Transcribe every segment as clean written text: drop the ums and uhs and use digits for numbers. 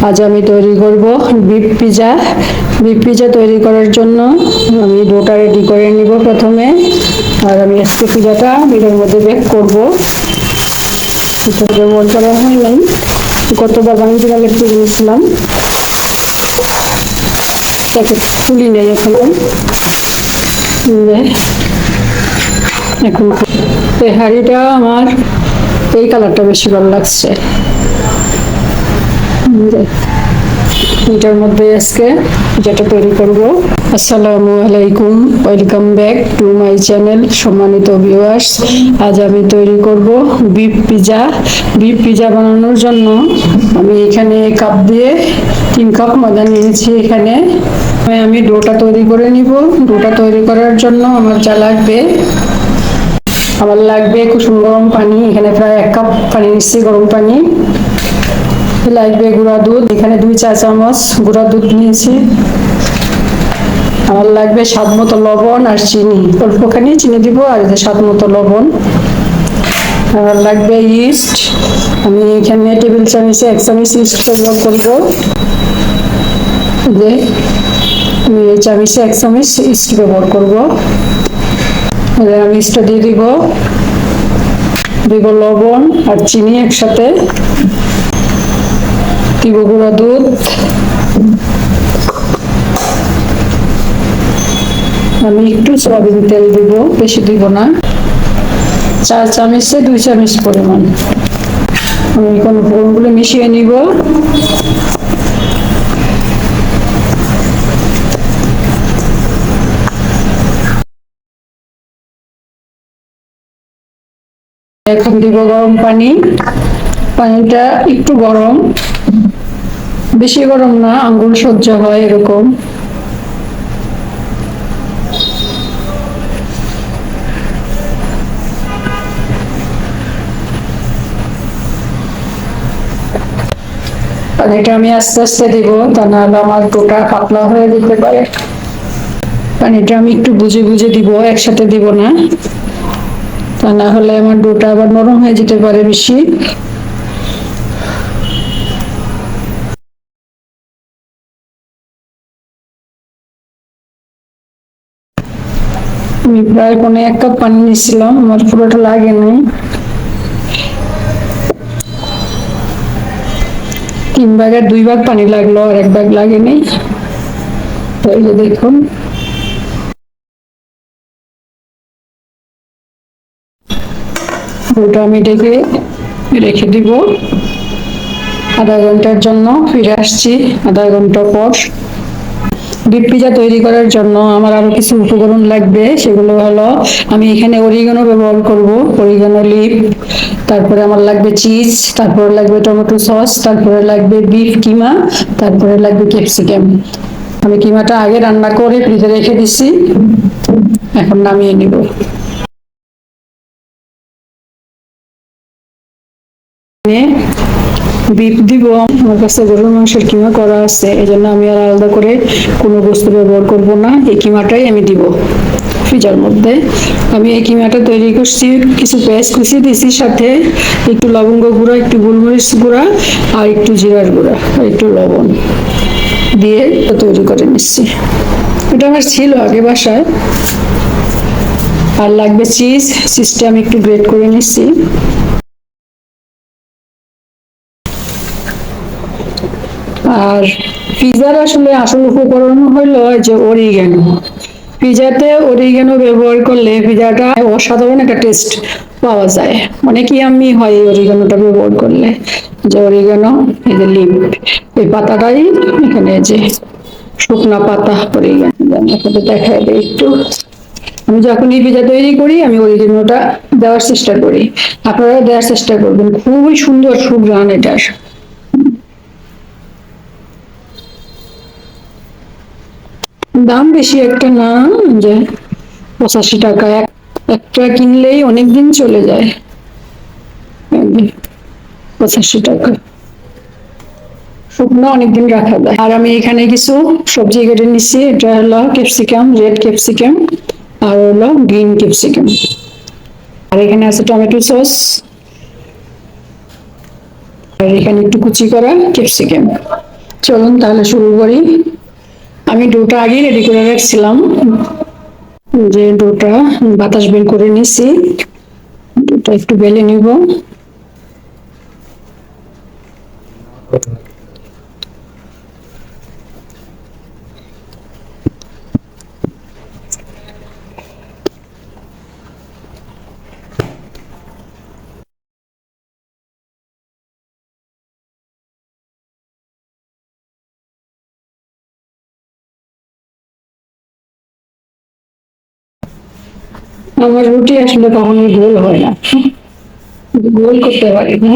আজ আমি তৈরি করব বিফ পিজা। বিফ পিজা তৈরি করার জন্য আমি ডোটা রেডি করে নিব প্রথমে। আর আমি আজকে পিজাটা বিলের মধ্যে বেক করব। এটা বল করা হয় নাই, কতবার বানিয়ে আগে তুলে নিয়েছিলাম, তাকে তুলি নেই এখনো। এখন এই হাঁড়িটা আমার এই কালারটা বেশি ভালো লাগছে। এটার মধ্যে আজকে যেটা তৈরি করব। আসসালামু আলাইকুম, welcome back to my channel. সম্মানিত ভিউয়ার্স, আজ আমি তৈরি করব বিফ পিজা। বিফ পিজা বানানোর জন্য আমি এখানে কাপ দিয়ে 3 কাপ ময়দা নিয়েছি। এখানে আমি ডোটা তৈরি করে নিব। ডোটা তৈরি করার জন্য আমার যা লাগবে, আমার লাগবে কুসুম গরম পানি। এখানে প্রায় 1 কাপ পানি নিচ্ছি, গরম পানি। লাগবে গুঁড়া দুধ, এখানে 2 চা চামচ গুঁড়া দুধ নিয়েছি। আমার লাগবে স্বাদ মতো লবণ আর চিনি, অল্পখানি চিনি দিব, আর স্বাদ মতো লবণ। আমার লাগবে ইস্ট, আমি এখানে টেবিল চামচে 1 চামচ ইস্ট ব্যবহার করব। যে আমি এই চামচে 1 চামচ ইস্ট ব্যবহার করব। আমি ইস্টটা দিয়ে দিব লবণ আর চিনি একসাথে, দিব গুঁড়া দুধ, আমি একটু সয়াবিন তেল দিব, বেশি দিব না, 4 চামচে 2 চামচ পরিমাণ। আমি এখন উপকরণগুলো মিশিয়ে নিব। এখন দিব গরম পানি। পানিটা একটু গরম, বেশি গরম না, আঙ্গুল সহ্য হয় এরকম। পানিটা আমি আস্তে আস্তে দিব, তা নাহলে আমার ডোটা পাতলা হয়ে যেতে পারে। পানিটা আমি একটু বুঝে বুঝে দিব, একসাথে দিব না, তা না হলে আমার ডোটা আবার নরম হয়ে যেতে পারে বেশি। আমি প্রায় 1 কাপ পানি নিয়েছিলাম, আমার পুরোটা লাগে নাই। 3 ভাগের 2 ভাগ পানি লাগলো, আর 1 ভাগ লাগে নাই। এই যে দেখুন, ওটা আমি রেখে দিব আধা ঘন্টার জন্য। ফিরে আসছি আধা ঘন্টা পর। বিফ পিজা তৈরি করার জন্য আমার আরো কিছু উপকরণ লাগবে। সেগুলো হলো, আমি এখানে অরিগানো ব্যবহার করব, অরিগানো লিফ। তারপরে আমার লাগবে চিজ, তারপরে লাগবে টমেটো সস, তারপরে লাগবে বিফ কিমা, তারপরে লাগবে ক্যাপসিকাম। আমি কিমাটা আগে রান্না করে ফ্রিজে রেখে দিছি, এখন নামিয়ে নিব। বিফ দিব, আমার কাছে গরুর মাংসের কিমা করা আছে, এই জন্য আমি আর আলাদা করে কোনো বস্তু ব্যবহার করব না। এই কিমাটাই আমি দিব পিজার মধ্যে। আমি এই কিমাটা তৈরি করছি, কিছু পেঁয়াজ কুচি দিয়েছি, সাথে একটু লবঙ্গ গুঁড়া, একটু গোলমরিচ গুঁড়া, আর একটু জিরার গুঁড়া, আর একটু লবণ দিয়ে তৈরি করে নিচ্ছি। এটা আমার ছিল আগে বাসায়। আর লাগবে চিজ, চিজটা আমি একটু গ্রেট করে নিচ্ছি। আর পিজার আসলে আসল উপকরণ হলো যে অরিগ্যানো। পিজাতে অরিগ্যানো ব্যবহার করলে পিজাটা অসাধারণ একটা টেস্ট পাওয়া যায়, অনেক ইয়াম্মি হয় এই অরিগ্যানোটা ব্যবহার করলে। যে অরিগ্যানো, এই যে লিফ, এই পাতাটাই এখানে, যে শুকনা পাতা অরিগ্যানো দেখায় দেয় একটু। আমি যখন এই পিজা তৈরি করি, আমি অরিগ্যানোটা দেওয়ার চেষ্টা করি, আপনারা দেওয়ার চেষ্টা করবেন। খুবই সুন্দর সুঘ্রাণ এটার। দাম বেশি একটা না, যে 85 টাকা একটা কিনলেই অনেকদিন চলে যায়। 85 টাকা, শুকনো অনেকদিন রাখা যায়। আর আমি এখানে কিছু সবজি কেটে নিচ্ছি। এটা হলো ক্যাপসিকাম, রেড ক্যাপসিকাম, আর হলো গ্রিন ক্যাপসিকাম। আর এখানে আছে টমেটো সস, আর এখানে একটু কুচি করা ক্যাপসিকাম। চলুন তাহলে শুরু করি। আমি ডোটা আগে রেডি করে রাখছিলাম, যে ডোটা বাতাস বের করে নিছি। ডোটা একটু বেলে নিব। আমার রুটি আসলে কখনোই গোল হয় না, গোল করতে পারি না।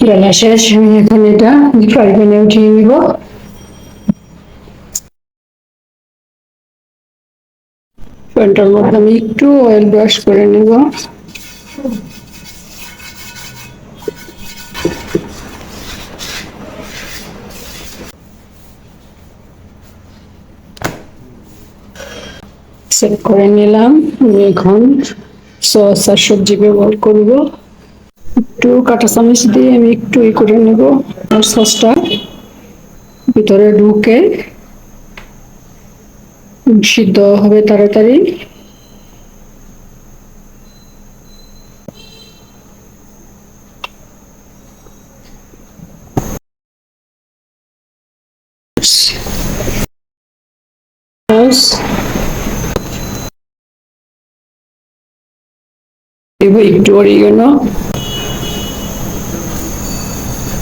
বেলা শেষ, আমি এখন এটা ফ্রাই প্যানে উঠিয়ে নিব। প্যানটার মধ্যে আমি একটু অয়েল ব্রাশ করে নিব। সেট করে নিলাম। আমি এখন সস আর সবজি ব্যবহার করব। একটু কাঁটা চামচ দিয়ে আমি একটু করে নেব, আর সসটা ভিতরে ঢুকে সিদ্ধ হবে তাড়াতাড়ি। একটু অরিগানো,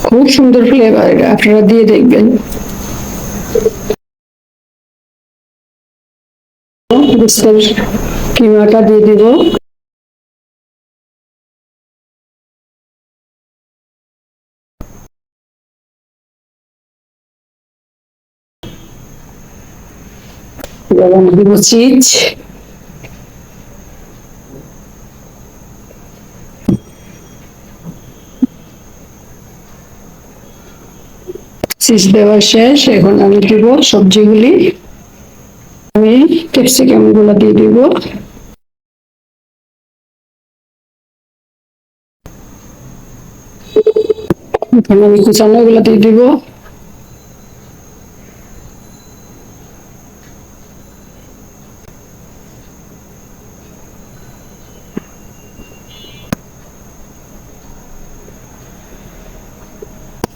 খুব সুন্দর ফ্লেভার, এটা আপনারা দিয়ে দেখবেন। কিমাটা দিয়ে দিব। দিব চিজ, চিজ দেওয়া শেষ। এখন আমি দিব সবজিগুলি। আমি ক্যাপসিকাম গুলো দিয়ে দিব। এখন আমি কুচানো গুলো দিয়ে দিব।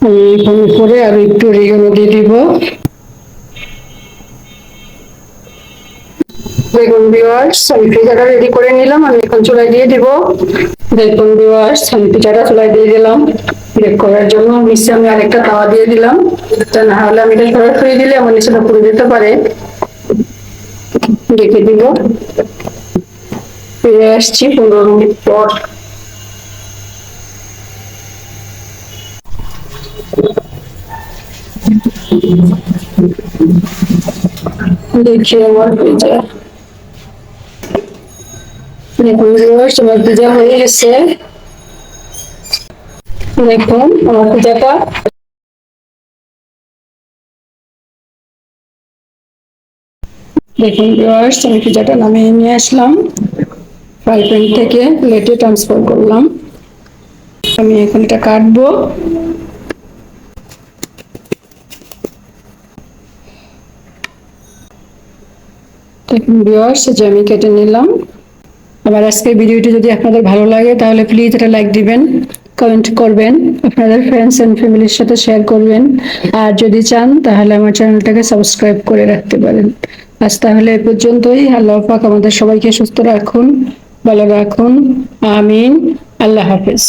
আমি এখন উপরে আর একটু অরিগানো দিয়ে দিব। দেখুন ভিউয়ার্স, আমি পিঠাটা রেডি করে নিলাম। আমি এখন চুলায় দিয়ে দিব। দেখুন ভিউয়ার্স, আমি পিঠাটা চুলায় দিয়ে দিলাম। বেক করার জন্য নিচে আমি আরেকটা তাওয়া দিয়ে দিলাম, তা না হলে আমি এটা সরাসরি দিলে আমার নিচেটা পুড়ে যেতে পারে। রেখে দিব। ফিরে আসছি 15 মিনিট পর। দেখি আমার পিজা, দেখুন ভিউয়ার্স, আমার পিজা হয়ে গেছে। দেখুন আমার পিজাটা। দেখুন ভিউয়ার্স, আমি পিজাটা নামিয়ে নিয়ে আসলাম, ফ্রাই প্যান থেকে প্লেটে ট্রান্সফার করলাম। আমি এখন এটা কাটবো। দেখুন ভিউয়ার্স, যে আমি কেটে নিলাম। আমার আজকের ভিডিওটি যদি আপনাদের ভালো লাগে তাহলে প্লিজ এটা লাইক দিবেন, কমেন্ট করবেন, আপনাদের ফ্রেন্ডস এন্ড ফ্যামিলির সাথে শেয়ার করবেন। আর যদি চান তাহলে আমার চ্যানেলটাকে সাবস্ক্রাইব করে রাখতে পারেন। আজ তাহলে এ পর্যন্তই। আল্লাহ পাক আমাদের সবাইকে সুস্থ রাখুন, ভালো রাখুন। আমিন। আল্লাহ হাফেজ।